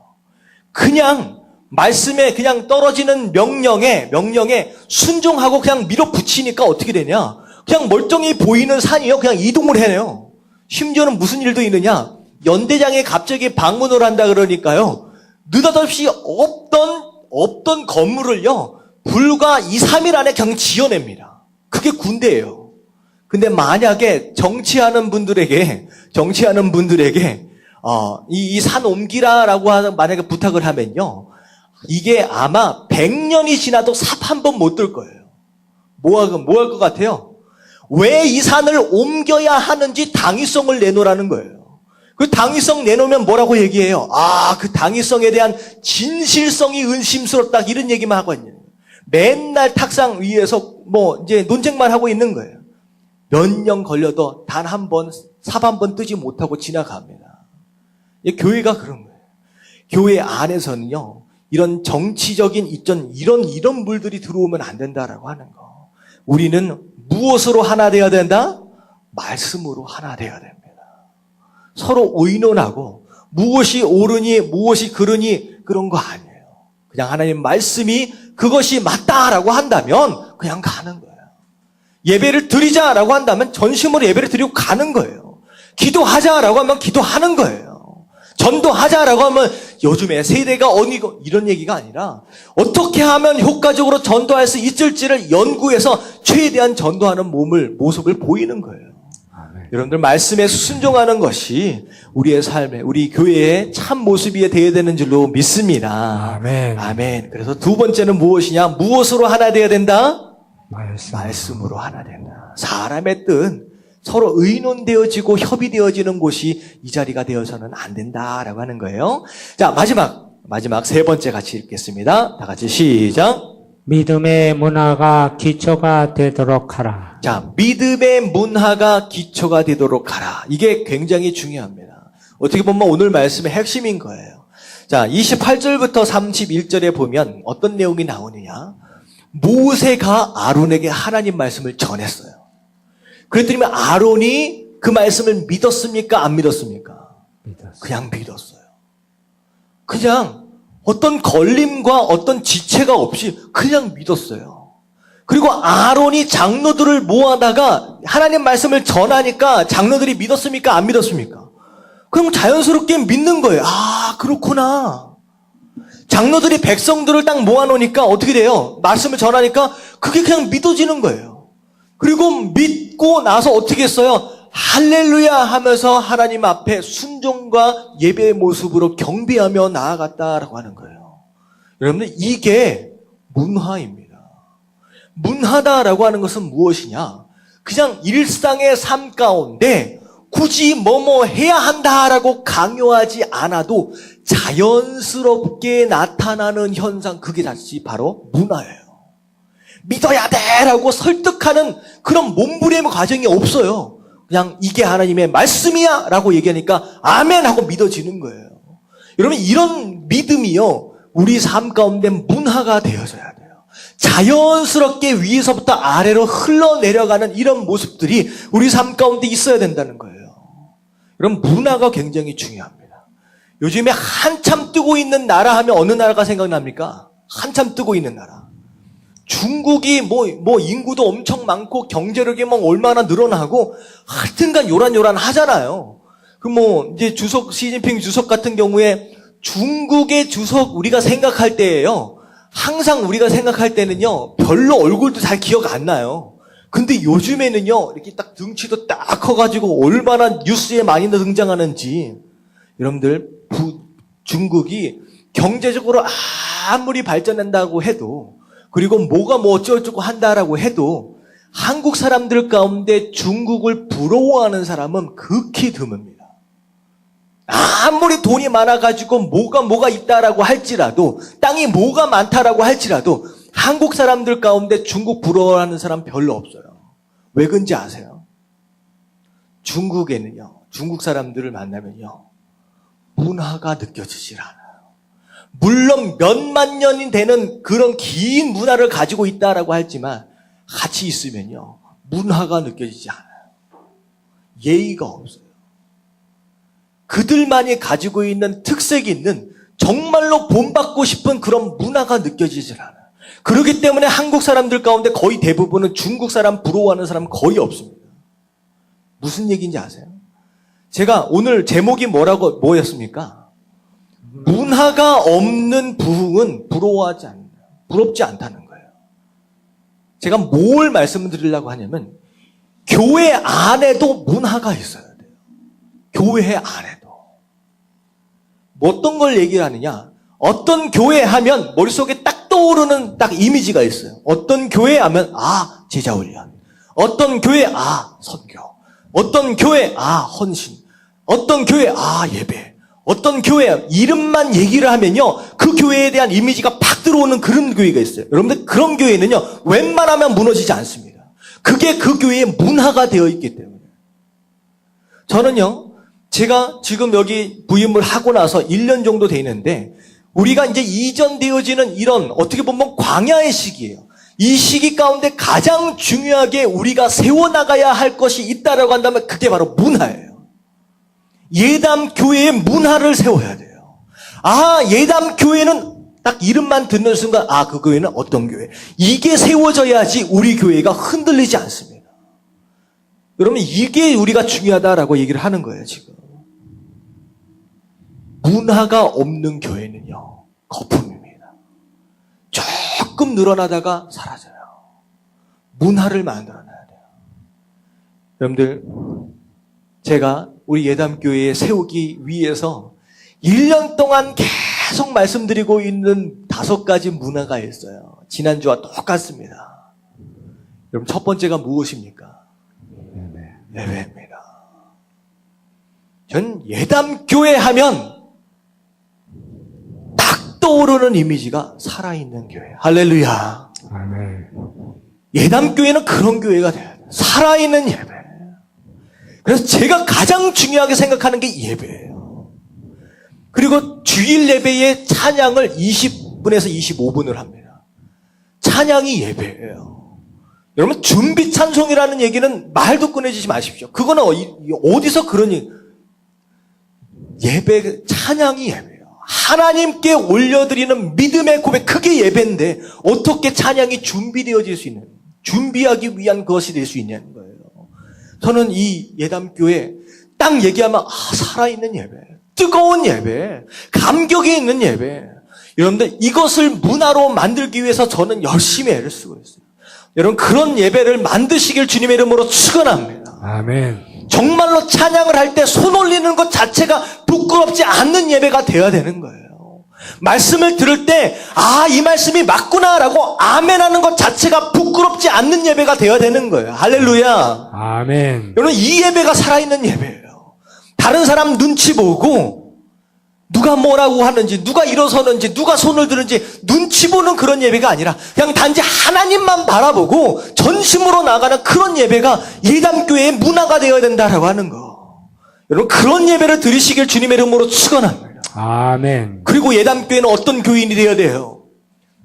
그냥 말씀에 그냥 떨어지는 명령에 순종하고 그냥 밀어붙이니까 어떻게 되냐? 그냥 멀쩡히 보이는 산이요, 그냥 이동을 해요. 심지어는 무슨 일도 있느냐? 연대장에 갑자기 방문을 한다 그러니까요. 느닷없이 없던 건물을요. 불과 2, 3일 안에 그냥 지어냅니다. 그게 군대예요. 근데 만약에 정치하는 분들에게 이 산 옮기라라고 만약에 부탁을 하면요. 이게 아마 100년이 지나도 삽 한 번 못 들 거예요. 뭐 할 것 같아요? 왜 이 산을 옮겨야 하는지 당위성을 내놓으라는 거예요. 그 당위성 내놓으면 뭐라고 얘기해요? 그 당위성에 대한 진실성이 의심스럽다. 이런 얘기만 하고 있는 거예요. 맨날 탁상 위에서 이제 논쟁만 하고 있는 거예요. 몇 년 걸려도 단 한 번, 삽 한 번 뜨지 못하고 지나갑니다. 교회가 그런 거예요. 교회 안에서는요, 이런 정치적인 이런 물들이 들어오면 안 된다라고 하는 거. 우리는 무엇으로 하나 되어야 된다? 말씀으로 하나 되어야 됩니다. 서로 의논하고 무엇이 옳으니 무엇이 그르니 그런 거 아니에요. 그냥 하나님 말씀이 그것이 맞다라고 한다면 그냥 가는 거예요. 예배를 드리자라고 한다면 전심으로 예배를 드리고 가는 거예요. 기도하자라고 하면 기도하는 거예요. 전도하자라고 하면 요즘에 세대가 어디고 이런 얘기가 아니라 어떻게 하면 효과적으로 전도할 수 있을지를 연구해서 최대한 전도하는 모습을 보이는 거예요. 아멘. 여러분들 말씀에 순종하는 것이 우리의 삶에 우리 교회의 참 모습이 되어야 되는 줄로 믿습니다. 아멘. 아멘. 그래서 두 번째는 무엇이냐? 무엇으로 하나 되어야 된다? 말씀으로 하나 된다. 사람의 뜻 서로 의논되어지고 협의되어지는 곳이 이 자리가 되어서는 안 된다라고 하는 거예요. 자, 마지막 세 번째 같이 읽겠습니다. 다 같이 시작. 믿음의 문화가 기초가 되도록 하라. 자, 믿음의 문화가 기초가 되도록 하라. 이게 굉장히 중요합니다. 어떻게 보면 오늘 말씀의 핵심인 거예요. 자, 28절부터 31절에 보면 어떤 내용이 나오느냐? 모세가 아론에게 하나님 말씀을 전했어요. 그랬더니 아론이 그 말씀을 믿었습니까? 안 믿었습니까? 그냥 믿었어요. 그냥 어떤 걸림과 어떤 지체가 없이 그냥 믿었어요. 그리고 아론이 장로들을 모아다가 하나님 말씀을 전하니까 장로들이 믿었습니까? 안 믿었습니까? 그럼 자연스럽게 믿는 거예요. 그렇구나. 장로들이 백성들을 딱 모아놓으니까 어떻게 돼요? 말씀을 전하니까 그게 그냥 믿어지는 거예요. 그리고 믿고 나서 어떻게 했어요? 할렐루야 하면서 하나님 앞에 순종과 예배의 모습으로 경배하며 나아갔다라고 하는 거예요. 여러분들 이게 문화입니다. 문화다라고 하는 것은 무엇이냐? 그냥 일상의 삶 가운데 굳이 뭐뭐 해야 한다라고 강요하지 않아도 자연스럽게 나타나는 현상, 그게 다시 바로 문화예요. 믿어야 돼라고 설득하는 그런 몸부림의 과정이 없어요. 그냥 이게 하나님의 말씀이야 라고 얘기하니까 아멘 하고 믿어지는 거예요. 여러분 이런 믿음이요 우리 삶 가운데 문화가 되어져야 돼요. 자연스럽게 위에서부터 아래로 흘러내려가는 이런 모습들이 우리 삶 가운데 있어야 된다는 거예요. 그럼 문화가 굉장히 중요합니다. 요즘에 한참 뜨고 있는 나라 하면 어느 나라가 생각납니까? 한참 뜨고 있는 나라. 중국이 인구도 엄청 많고 경제력이 얼마나 늘어나고 하여튼간 요란요란 하잖아요. 이제 시진핑 주석 같은 경우에 중국의 주석 우리가 생각할 때예요. 항상 우리가 생각할 때는요, 별로 얼굴도 잘 기억 안 나요. 근데 요즘에는요, 이렇게 딱 등치도 딱 커가지고 얼마나 뉴스에 많이 등장하는지. 여러분들, 중국이 경제적으로 아무리 발전한다고 해도 그리고 뭐가 어쩌고저쩌고 한다라고 해도 한국 사람들 가운데 중국을 부러워하는 사람은 극히 드뭅니다. 아무리 돈이 많아가지고 뭐가 있다라고 할지라도 땅이 뭐가 많다라고 할지라도 한국 사람들 가운데 중국 부러워하는 사람 별로 없어요. 왜 그런지 아세요? 중국에는요, 중국 사람들을 만나면요, 문화가 느껴지질 않아요. 물론 몇만 년이 되는 그런 긴 문화를 가지고 있다라고 하지만 같이 있으면요, 문화가 느껴지지 않아요. 예의가 없어요. 그들만이 가지고 있는 특색이 있는 정말로 본받고 싶은 그런 문화가 느껴지질 않아요. 그렇기 때문에 한국 사람들 가운데 거의 대부분은 중국 사람 부러워하는 사람 거의 없습니다. 무슨 얘기인지 아세요? 제가 오늘 제목이 뭐였습니까? 문화가 없는 부흥은 부럽지 않다는 거예요. 제가 뭘 말씀을 드리려고 하냐면, 교회 안에도 문화가 있어야 돼요. 교회 안에도. 어떤 걸 얘기를 하느냐? 어떤 교회 하면 머릿속에 딱 떠오르는 딱 이미지가 있어요. 어떤 교회 하면, 제자 훈련. 어떤 교회, 선교. 어떤 교회, 헌신. 어떤 교회, 예배. 어떤 교회, 이름만 얘기를 하면요, 그 교회에 대한 이미지가 팍 들어오는 그런 교회가 있어요. 여러분들, 그런 교회는요, 웬만하면 무너지지 않습니다. 그게 그 교회의 문화가 되어 있기 때문에. 저는요, 제가 지금 여기 부임을 하고 나서 1년 정도 돼 있는데, 우리가 이제 이전되어지는 이런, 어떻게 보면 광야의 시기예요. 이 시기 가운데 가장 중요하게 우리가 세워나가야 할 것이 있다라고 한다면 그게 바로 문화예요. 예담 교회의 문화를 세워야 돼요. 예담 교회는 딱 이름만 듣는 순간, 그 교회는 어떤 교회. 이게 세워져야지 우리 교회가 흔들리지 않습니다. 여러분, 이게 우리가 중요하다라고 얘기를 하는 거예요, 지금. 문화가 없는 교회는요, 거품입니다. 조금 늘어나다가 사라져요. 문화를 만들어놔야 돼요. 여러분들, 제가 우리 예담교회에 세우기 위해서 1년 동안 계속 말씀드리고 있는 5가지 문화가 있어요. 지난주와 똑같습니다. 여러분, 첫 번째가 무엇입니까? 예배입니다. 전 예담교회 하면 딱 떠오르는 이미지가 살아있는 교회. 할렐루야. 아멘. 예담교회는 그런 교회가 돼야 돼요. 살아있는 예배. 그래서 제가 가장 중요하게 생각하는 게 예배예요. 그리고 주일 예배의 찬양을 20분에서 25분을 합니다. 찬양이 예배예요. 여러분, 준비 찬송이라는 얘기는 말도 꺼내주지 마십시오. 그거는 어디서 그런 예배, 찬양이 예배예요. 하나님께 올려드리는 믿음의 고백, 그게 예배인데 어떻게 찬양이 준비되어질 수 있는, 준비하기 위한 것이 될 수 있냐는 거예요. 저는 이 예담교회 딱 얘기하면 살아있는 예배, 뜨거운 예배, 감격이 있는 예배. 여러분들, 이것을 문화로 만들기 위해서 저는 열심히 애를 쓰고 있어요. 여러분, 그런 예배를 만드시길 주님의 이름으로 축원합니다. 아멘. 정말로 찬양을 할 때 손 올리는 것 자체가 부끄럽지 않는 예배가 되어야 되는 거예요. 말씀을 들을 때 이 말씀이 맞구나라고 아멘하는 것 자체가 부끄럽지 않는 예배가 되어야 되는 거예요. 할렐루야. 아멘. 여러분, 이 예배가 살아있는 예배예요. 다른 사람 눈치 보고 누가 뭐라고 하는지, 누가 일어서는지, 누가 손을 드는지 눈치 보는 그런 예배가 아니라 그냥 단지 하나님만 바라보고 전심으로 나가는 그런 예배가 예담교회의 문화가 되어야 된다라고 하는 거. 여러분, 그런 예배를 드리시길 주님의 이름으로 축원합니다. 아멘. 그리고 예담교회는 어떤 교인이 되어야 돼요?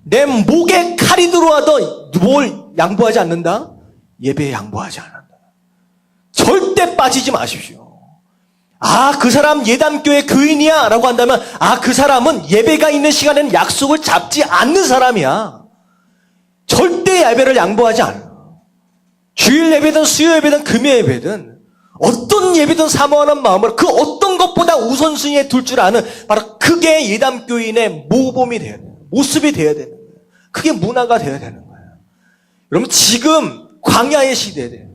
내 목에 칼이 들어와도 뭘 양보하지 않는다? 예배에 양보하지 않는다. 절대 빠지지 마십시오. 그 사람 예담교회 교인이야 라고 한다면 그 사람은 예배가 있는 시간에는 약속을 잡지 않는 사람이야. 절대 예배를 양보하지 않아. 주일 예배든 수요 예배든 금요 예배든 어떤 예배든 사모하는 마음으로 그 어떤 것보다 우선순위에 둘 줄 아는 바로 그게 예담교인의 모범이 돼야 돼요. 모습이 돼야 되는 거예요. 그게 문화가 돼야 되는 거예요. 여러분, 지금 광야의 시대에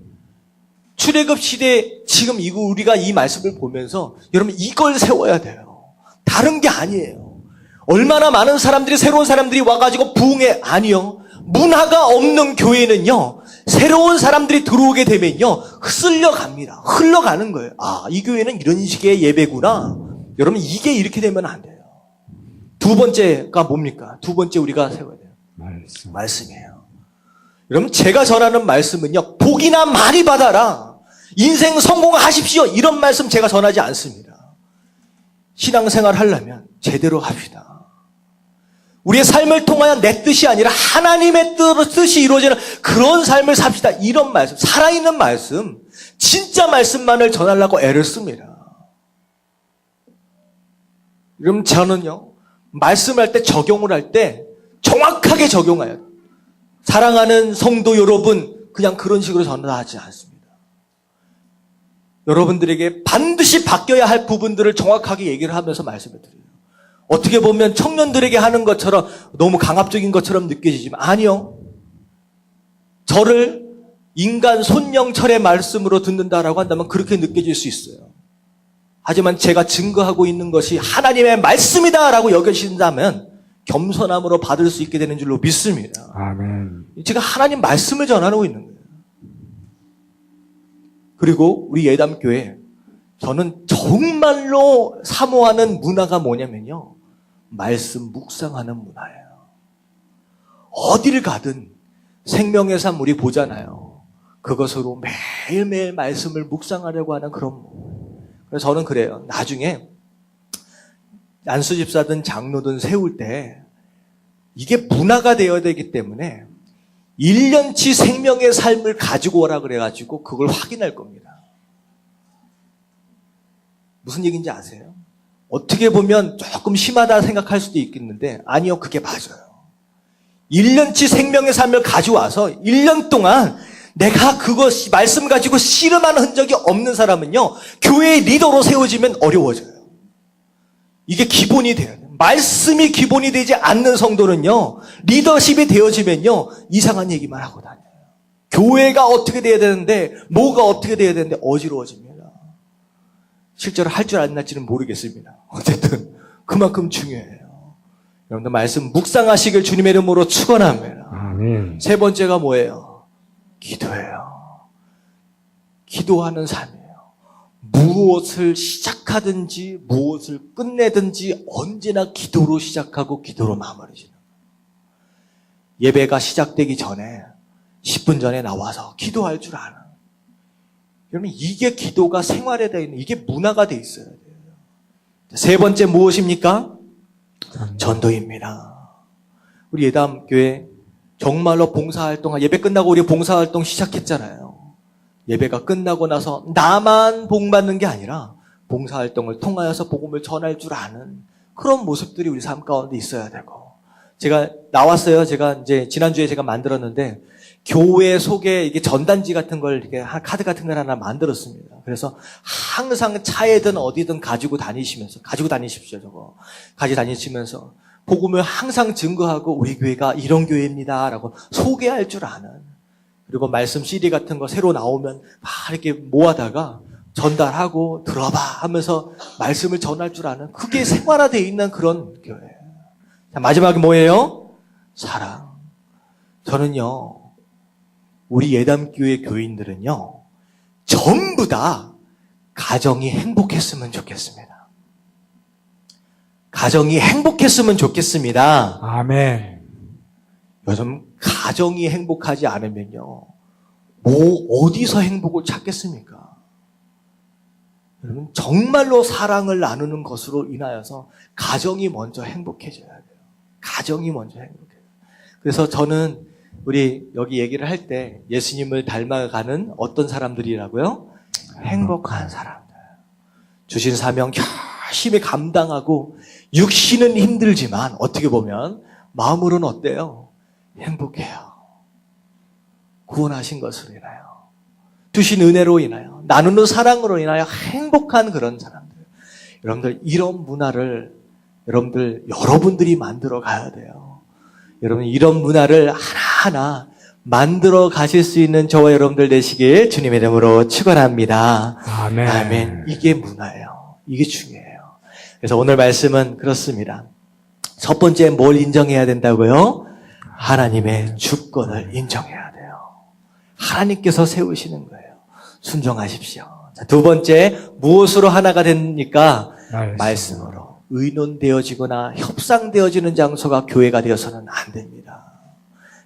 출애굽 시대에 지금 우리가 이 말씀을 보면서 여러분, 이걸 세워야 돼요. 다른 게 아니에요. 얼마나 많은 사람들이, 새로운 사람들이 와가지고 부흥해. 아니요. 문화가 없는 교회는요, 새로운 사람들이 들어오게 되면요, 쓸려갑니다. 흘러가는 거예요. 이 교회는 이런 식의 예배구나. 여러분, 이게 이렇게 되면 안 돼요. 두 번째가 뭡니까? 두 번째 우리가 세워야 돼요. 말씀이에요. 여러분, 제가 전하는 말씀은요, 복이나 많이 받아라, 인생 성공하십시오, 이런 말씀 제가 전하지 않습니다. 신앙생활 하려면 제대로 합시다. 우리의 삶을 통하여 내 뜻이 아니라 하나님의 뜻이 이루어지는 그런 삶을 삽시다. 이런 말씀, 살아있는 말씀, 진짜 말씀만을 전하려고 애를 씁니다. 그럼 저는요, 말씀할 때, 적용을 할 때 정확하게 적용해요. 사랑하는 성도 여러분, 그냥 그런 식으로 전하지 않습니다. 여러분들에게 반드시 바뀌어야 할 부분들을 정확하게 얘기를 하면서 말씀을 드려요. 어떻게 보면 청년들에게 하는 것처럼 너무 강압적인 것처럼 느껴지지만 아니요. 저를 인간 손영철의 말씀으로 듣는다라고 한다면 그렇게 느껴질 수 있어요. 하지만 제가 증거하고 있는 것이 하나님의 말씀이다라고 여기신다면 겸손함으로 받을 수 있게 되는 줄로 믿습니다. 아멘. 제가 하나님 말씀을 전하고 있는 거예요. 그리고 우리 예담교회 저는 정말로 사모하는 문화가 뭐냐면요. 말씀 묵상하는 문화예요. 어디를 가든 생명의 삶 우리 보잖아요. 그것으로 매일매일 말씀을 묵상하려고 하는 그런 문화. 그래서 저는 그래요. 나중에 안수집사든 장로든 세울 때 이게 문화가 되어야 되기 때문에 1년치 생명의 삶을 가지고 오라 그래가지고 그걸 확인할 겁니다. 무슨 얘기인지 아세요? 어떻게 보면 조금 심하다 생각할 수도 있겠는데 아니요, 그게 맞아요. 1년치 생명의 삶을 가져와서 1년 동안 내가 그것 말씀 가지고 씨름하는 흔적이 없는 사람은요, 교회의 리더로 세워지면 어려워져요. 이게 기본이 돼야 돼요. 말씀이 기본이 되지 않는 성도는요, 리더십이 되어지면요, 이상한 얘기만 하고 다녀요. 교회가 어떻게 돼야 되는데, 뭐가 어떻게 돼야 되는데, 어지러워집니다. 실제로 할 줄 안 할지는 모르겠습니다. 어쨌든, 그만큼 중요해요. 여러분들 말씀 묵상하시길 주님의 이름으로 축원합니다. 아멘. 세 번째가 뭐예요? 기도예요. 기도하는 삶이에요. 무엇을 시작하든지 무엇을 끝내든지 언제나 기도로 시작하고 기도로 마무리지는. 예배가 시작되기 전에 10분 전에 나와서 기도할 줄 아는. 여러분 이게 기도가 생활에 되어 있는, 이게 문화가 되어 있어야 돼요. 세 번째 무엇입니까? 전도입니다. 우리 예담교회 정말로 봉사활동, 예배 끝나고 우리 봉사활동 시작했잖아요. 예배가 끝나고 나서 나만 복받는 게 아니라 봉사활동을 통하여서 복음을 전할 줄 아는 그런 모습들이 우리 삶 가운데 있어야 되고. 제가 나왔어요. 제가 이제 지난주에 제가 만들었는데 교회 속에 이게 전단지 같은 걸 이렇게 카드 같은 걸 하나 만들었습니다. 그래서 항상 차에든 어디든 가지고 다니십시오. 저거 가지고 다니시면서 복음을 항상 증거하고 우리 교회가 이런 교회입니다라고 소개할 줄 아는, 그리고 말씀 CD 같은 거 새로 나오면 막 이렇게 모아다가 전달하고 들어봐 하면서 말씀을 전할 줄 아는, 그게 생활화되어 있는 그런 교회예요. 자, 마지막에 뭐예요? 사랑. 저는요, 우리 예담교회 교인들은요, 전부 다 가정이 행복했으면 좋겠습니다. 가정이 행복했으면 좋겠습니다. 아멘. 요즘 가정이 행복하지 않으면요, 어디서 행복을 찾겠습니까? 여러분, 정말로 사랑을 나누는 것으로 인하여서 가정이 먼저 행복해져야 돼요. 가정이 먼저 행복해요. 그래서 저는 우리 여기 얘기를 할 때 예수님을 닮아가는 어떤 사람들이라고요? 행복한 사람들. 주신 사명 열심히 감당하고 육신은 힘들지만 어떻게 보면 마음으로는 어때요? 행복해요. 구원하신 것으로 인하여, 주신 은혜로 인하여, 나누는 사랑으로 인하여 행복한 그런 사람들. 여러분들 이런 문화를 여러분들이 만들어 가야 돼요. 여러분 이런 문화를 하나하나 만들어 가실 수 있는 저와 여러분들 되시길 주님의 이름으로 축원합니다. 아멘. 아멘. 이게 문화예요. 이게 중요해요. 그래서 오늘 말씀은 그렇습니다. 첫 번째 뭘 인정해야 된다고요? 하나님의 주권을 인정해야 돼요. 하나님께서 세우시는 거예요. 순종하십시오. 자, 두 번째, 무엇으로 하나가 됩니까? 말씀으로. 의논되어지거나 협상되어지는 장소가 교회가 되어서는 안 됩니다.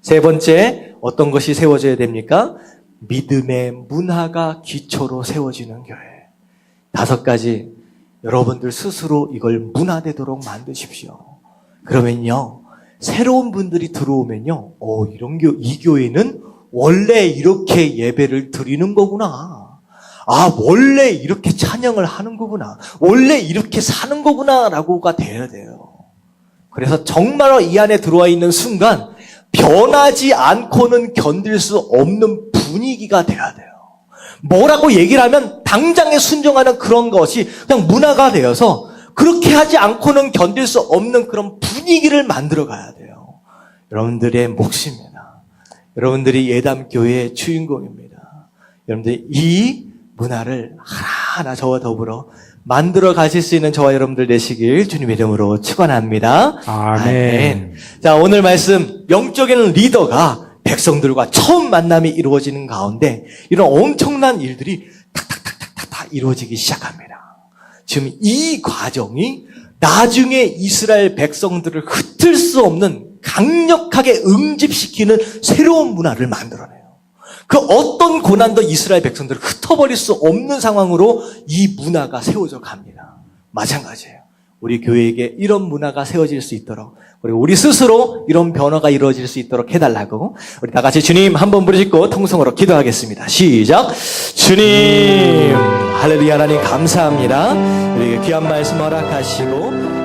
세 번째, 어떤 것이 세워져야 됩니까? 믿음의 문화가 기초로 세워지는 교회. 다섯 가지, 여러분들 스스로 이걸 문화되도록 만드십시오. 그러면요, 새로운 분들이 들어오면요, 이 교회는 원래 이렇게 예배를 드리는 거구나. 원래 이렇게 찬양을 하는 거구나. 원래 이렇게 사는 거구나. 라고가 돼야 돼요. 그래서 정말로 이 안에 들어와 있는 순간 변하지 않고는 견딜 수 없는 분위기가 돼야 돼요. 뭐라고 얘기를 하면 당장에 순종하는 그런 것이 그냥 문화가 되어서 그렇게 하지 않고는 견딜 수 없는 그런 분위기를 만들어 가야 돼요. 여러분들의 몫입니다. 여러분들이 예담교회의 주인공입니다. 여러분들이 이 문화를 하나하나 저와 더불어 만들어 가실 수 있는 저와 여러분들 되시길 주님의 이름으로 축원합니다. 아멘. 자, 오늘 말씀 영적인 리더가 백성들과 처음 만남이 이루어지는 가운데 이런 엄청난 일들이 탁탁탁탁탁 이루어지기 시작합니다. 지금 이 과정이 나중에 이스라엘 백성들을 흩을 수 없는 강력하게 응집시키는 새로운 문화를 만들어내요. 그 어떤 고난도 이스라엘 백성들을 흩어버릴 수 없는 상황으로 이 문화가 세워져 갑니다. 마찬가지예요. 우리 교회에게 이런 문화가 세워질 수 있도록 우리 스스로 이런 변화가 이루어질 수 있도록 해달라고 우리 다 같이 주님 한번 부르짖고 통성으로 기도하겠습니다. 시작. 주님 할렐루야. 하나님 감사합니다. 우리에게 귀한 말씀 허락하시고